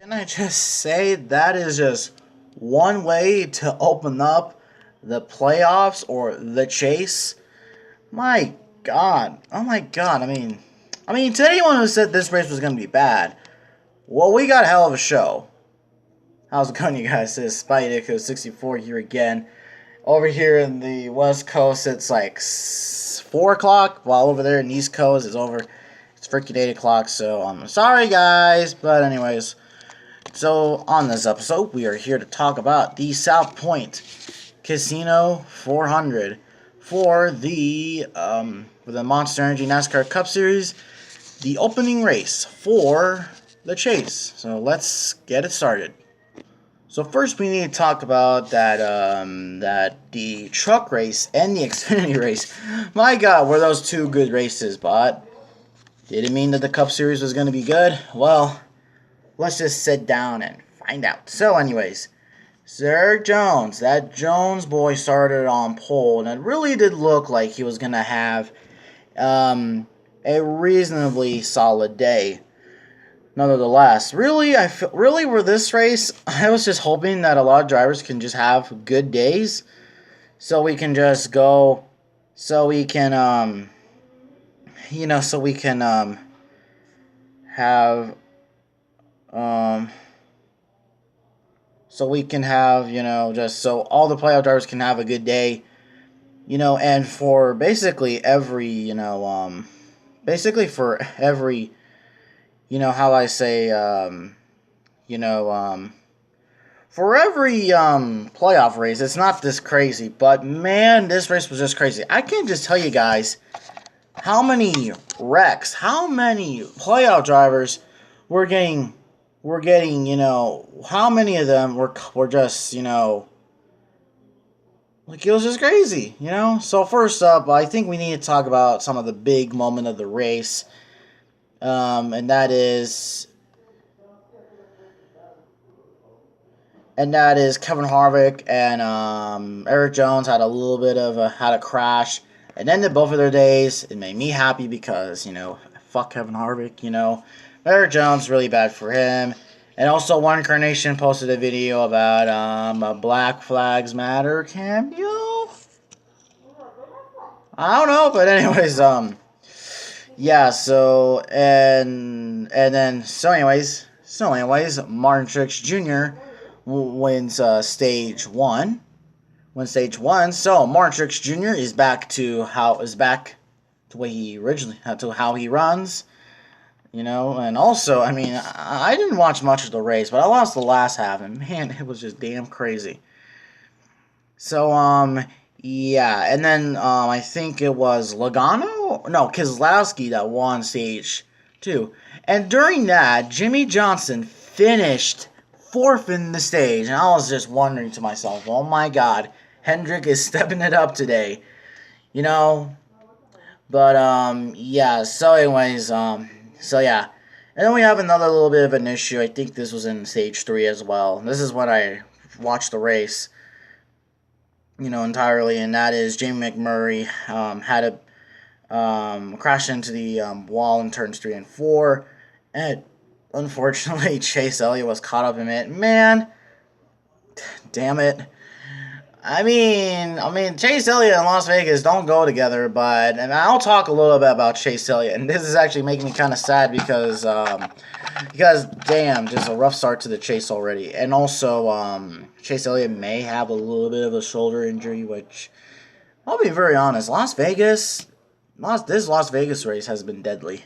Can I just say that is just one way to open up the playoffs or the chase? My God. Oh my God. I mean, to anyone who said this race was going to be bad, well, we got a hell of a show. How's it going, you guys? This is Spidey64 here again. Over here in the West Coast, it's like 4 o'clock, while over there in the East Coast, it's freaking 8 o'clock, so I'm sorry, guys. But anyways, so on this episode, we are here to talk about the South Point Casino 400 for the Monster Energy NASCAR Cup Series, the opening race for the chase. So let's get it started. So first, we need to talk about that the truck race and the Xfinity race. My God, were those two good races? But did it mean that the Cup Series was going to be good? Well, let's just sit down and find out. So, anyways, Sir Jones, that Jones boy started on pole, and it really did look like he was going to have a reasonably solid day. Nonetheless, really for this race, I was just hoping that a lot of drivers can just have good days, so we can just go, so we can have so we can have just so all the playoff drivers can have a good day, and for basically every for every how I say, for every playoff race, it's not this crazy. But man, this race was just crazy. I can't just tell you guys how many wrecks, how many playoff drivers we're getting. How many of them were just, like it was just crazy, So first up, I think we need to talk about some of the big moment of the race. And that is Kevin Harvick and Eric Jones had a little bit of had a crash. It ended both of their days. It made me happy because fuck Kevin Harvick. Eric Jones, really bad for him. And also, One Carnation posted a video about Black Flags Matter. Can you? I don't know, but anyways, yeah, Martin Truex Jr. wins stage one. So Martin Truex Jr. is back to how he runs. And also, I didn't watch much of the race, but I watched the last half, and man, it was just damn crazy. So, yeah, and then I think it was Keselowski that won stage 2. And during that, Jimmy Johnson finished 4th in the stage, and I was just wondering to myself, oh my God, Hendrick is stepping it up today, But, yeah, so anyways, so yeah. And then we have another little bit of an issue. I think this was in stage 3 as well. This is when I watched the race, entirely, and that is Jamie McMurray had a crash into the wall in turns 3 and 4, and unfortunately Chase Elliott was caught up in it. Man, damn it. Chase Elliott and Las Vegas don't go together, and I'll talk a little bit about Chase Elliott, and this is actually making me kind of sad because damn, just a rough start to the chase already, and also, Chase Elliott may have a little bit of a shoulder injury, which, I'll be very honest, this Las Vegas race has been deadly.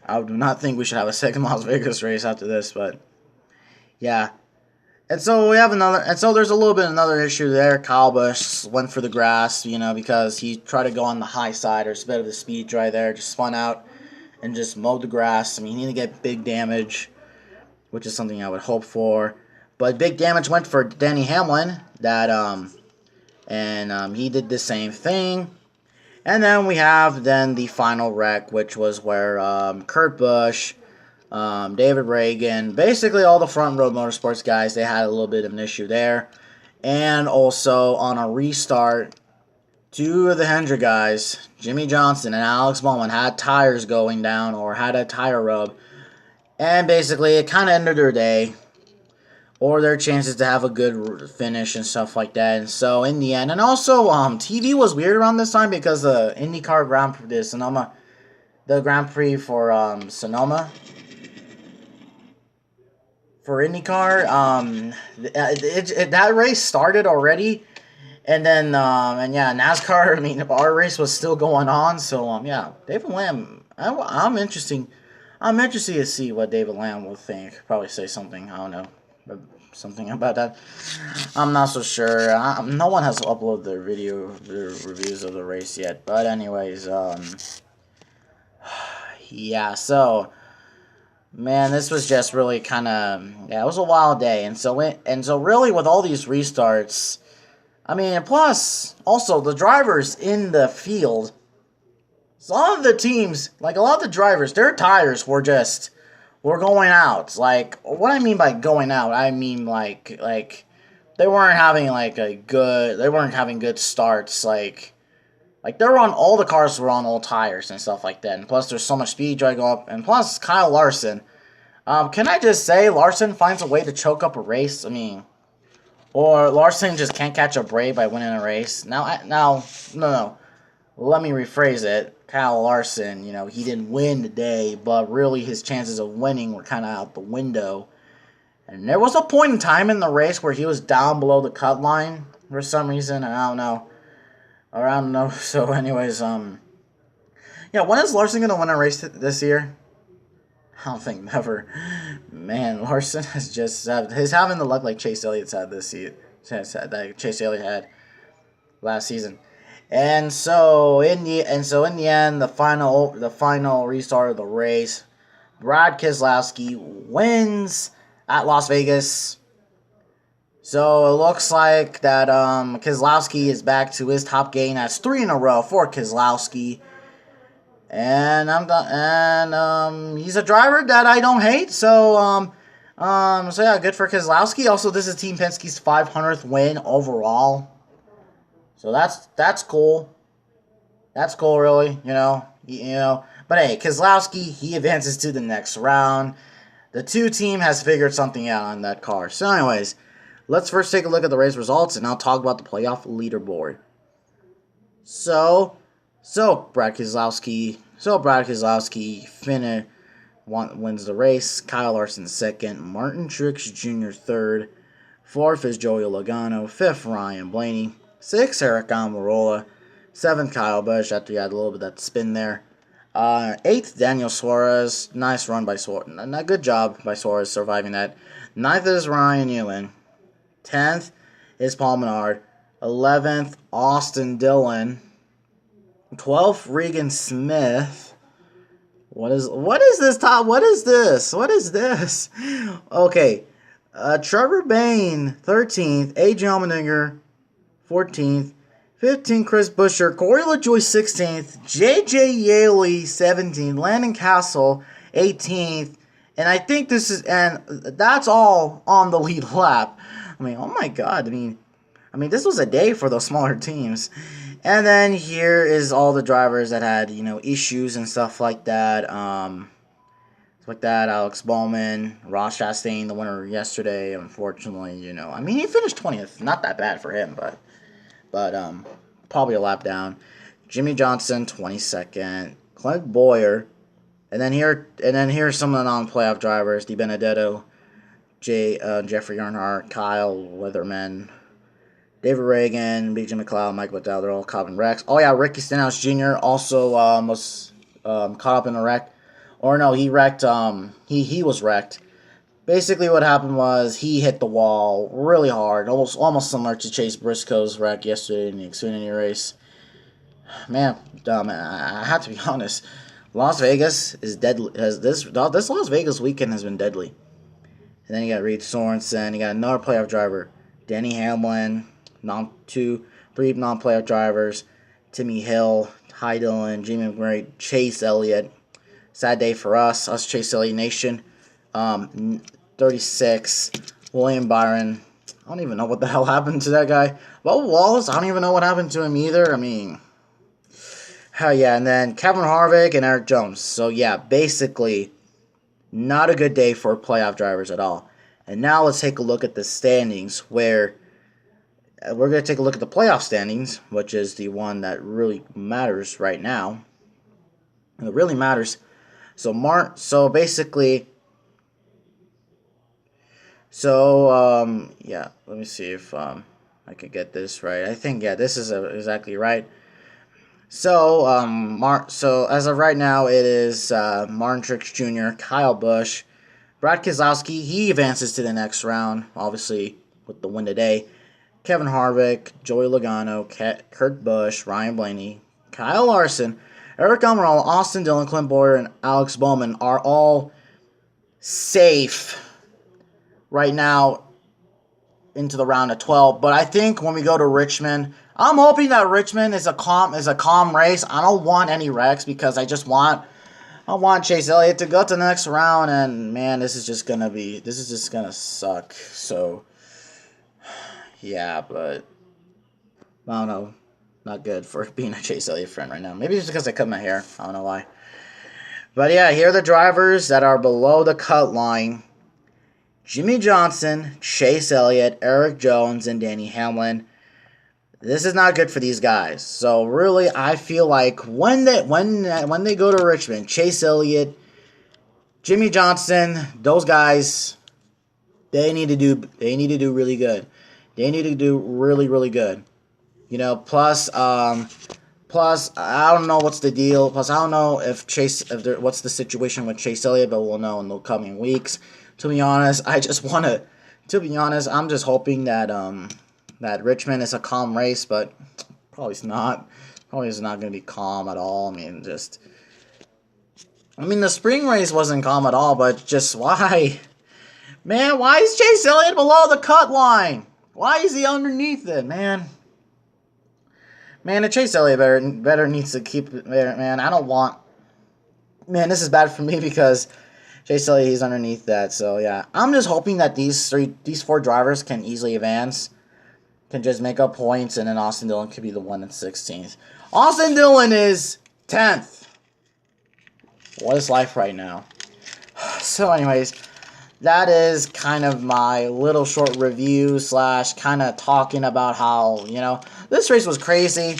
I do not think we should have a second Las Vegas race after this, but, yeah. And so there's a little bit of another issue there. Kyle Busch went for the grass, because he tried to go on the high side or a bit of the speed dry there, just spun out and just mowed the grass. He didn't get big damage, which is something I would hope for. But big damage went for Denny Hamlin, and he did the same thing. And then we have the final wreck, which was where Kurt Busch, David Reagan, basically all the front row motorsports guys, they had a little bit of an issue there. And also on a restart, 2 of the Hendrick guys, Jimmy Johnson and Alex Bowman, had tires going down or had a tire rub. And basically it kind of ended their day. or their chances to have a good finish and stuff like that. And so in the end, and also TV was weird around this time because the IndyCar Grand Prix, the Grand Prix for Sonoma for IndyCar, that race started already. And then, and yeah, NASCAR, I mean, our race was still going on. So, yeah, David Lamb, I'm interested to see what David Lamb will think. Probably say something, I don't know, something about that. I'm not so sure. No one has uploaded the reviews of the race yet. But anyways, yeah, so, man, this was just really kind of, yeah, it was a wild day. And so really with all these restarts, I mean, and plus, also, the drivers in the field, a lot of the teams, like, a lot of the drivers, their tires were going out. Like, what I mean by going out, I mean, like, they weren't having, they weren't having good starts, like, all the cars were on old tires and stuff like that, and plus, there's so much speed drag up, and plus, Kyle Larson, can I just say, Larson finds a way to choke up a race, I mean, or Larson just can't catch a break by winning a race. No. Let me rephrase it. Kyle Larson, he didn't win today, but really his chances of winning were kind of out the window. And there was a point in time in the race where he was down below the cut line for some reason, and I don't know. So, anyways, yeah, when is Larson gonna win a race this year? I don't think never. Man, Larson has just he's having the luck like Chase Elliott's had this season. That Chase Elliott had last season. And so in the end, the final restart of the race, Brad Keselowski wins at Las Vegas. So it looks like that Keselowski is back to his top game. That's 3 in a row for Keselowski. And he's a driver that I don't hate. So yeah, good for Keselowski. Also, this is Team Penske's 500th win overall. So that's cool. That's cool, really. But hey, Keselowski, he advances to the next round. The 2 team has figured something out on that car. So, anyways, let's first take a look at the race results, and I'll talk about the playoff leaderboard. So Brad Keselowski wins the race. Kyle Larson second. Martin Truex Jr. third. Fourth is Joey Logano. Fifth, Ryan Blaney. Sixth, Eric Almirola. Seventh, Kyle Busch, after he had a little bit of that spin there. Eighth, Daniel Suarez. Nice run by Suarez. Good job by Suarez surviving that. Ninth is Ryan Newman. 10th is Paul Menard. 11th, Austin Dillon. 12th, Regan Smith. What is this top? What is this? Okay. Trevor Bayne, 13th. AJ Allmendinger, 14th. 15th, Chris Buescher. Corey LaJoie, 16th. JJ Yaley, 17th. Landon Castle, 18th. And I think that's all on the lead lap. I mean, oh my God. I mean, this was a day for those smaller teams. And then here is all the drivers that had, issues and stuff like that. Alex Bowman, Ross Chastain, the winner yesterday, unfortunately, he finished 20th. Not that bad for him, but probably a lap down. Jimmy Johnson, 22nd. Clint Bowyer. And then here's some of the non-playoff drivers. DiBenedetto, Jeffrey Earnhardt, Kyle Weatherman, David Reagan, B.J. McLeod, Mike Liddell, they're all caught in wrecks. Oh, yeah, Ricky Stenhouse Jr. also was caught up in a wreck. Or no, he wrecked. He was wrecked. Basically, what happened was he hit the wall really hard, almost similar to Chase Briscoe's wreck yesterday in the Xfinity race. Man, I have to be honest. Las Vegas is deadly. This Las Vegas weekend has been deadly. And then you got Reed Sorensen. You got another playoff driver, Denny Hamlin. 3 non-playoff drivers, Timmy Hill, Ty Dillon, Jimmy McMurray, Chase Elliott. Sad day for us Chase Elliott Nation. 36, William Byron. I don't even know what the hell happened to that guy. Bubba Wallace, I don't even know what happened to him either. I mean, hell yeah. And then Kevin Harvick and Eric Jones. So yeah, basically, not a good day for playoff drivers at all. And now let's take a look at the standings, where we're going to take a look at the playoff standings, which is the one that really matters right now. It really matters. So basically, yeah, let me see if I could get this right. I think, yeah, this is exactly right. So, so as of right now, it is Martin Truex Jr., Kyle Busch, Brad Keselowski. He advances to the next round, obviously with the win today. Kevin Harvick, Joey Logano, Kurt Busch, Ryan Blaney, Kyle Larson, Eric Almirola, Austin Dillon, Clint Bowyer, and Alex Bowman are all safe right now into the round of 12. But I think when we go to Richmond, I'm hoping that Richmond is a calm race. I don't want any wrecks because I want Chase Elliott to go to the next round, and man, this is just gonna suck. So yeah, but I don't know. Not good for being a Chase Elliott friend right now. Maybe it's because I cut my hair. I don't know why. But yeah, here are the drivers that are below the cut line. Jimmy Johnson, Chase Elliott, Eric Jones, and Danny Hamlin. This is not good for these guys. So really, I feel like when they go to Richmond, Chase Elliott, Jimmy Johnson, those guys, they need to do really good. They need to do really good. You know, plus I don't know what's the deal. Plus I don't know what's the situation with Chase Elliott, but we'll know in the coming weeks. To be honest, I'm just hoping that that Richmond is a calm race, but probably it's not. Probably it's not going to be calm at all. I mean, the spring race wasn't calm at all, but just why? Man, why is Chase Elliott below the cut line? Why is he underneath it, man? Man, the Chase Elliott better needs to keep it there, man. I don't want... Man, this is bad for me because Chase Elliott, he's underneath that. So, yeah. I'm just hoping that these four drivers can easily advance. Can just make up points, and then Austin Dillon could be the one in 16th. Austin Dillon is 10th. What is life right now? So, anyways, that is kind of my little short review / kind of talking about how, you know, this race was crazy.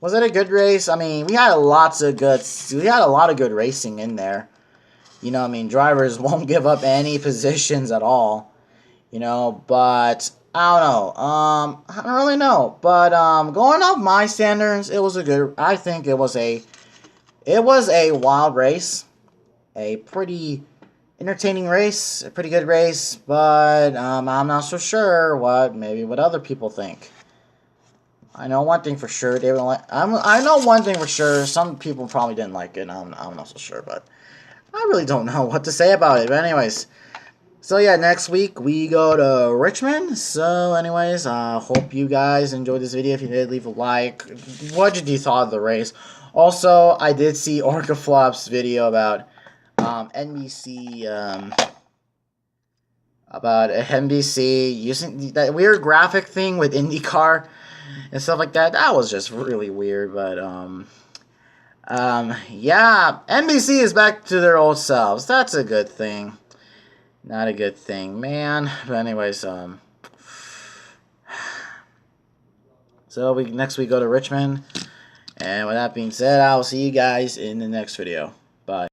Was it a good race? I mean, we had a lot of good racing in there. You know, I mean, drivers won't give up any positions at all. You know, but I don't know. I don't really know. But going off my standards, I think it was a wild race. A pretty entertaining race, a pretty good race, but I'm not so sure what other people think. I know one thing for sure. I know one thing for sure. Some people probably didn't like it. I'm not so sure, but I really don't know what to say about it. But anyways, so yeah, next week we go to Richmond. So anyways, hope you guys enjoyed this video. If you did, leave a like. What did you thought of the race? Also, I did see Orca Flop's video about NBC using that weird graphic thing with IndyCar and stuff like that. That was just really weird, but yeah, NBC is back to their old selves. That's a good thing. Not a good thing, man. But anyways, so next we go to Richmond, and with that being said, I will see you guys in the next video. Bye.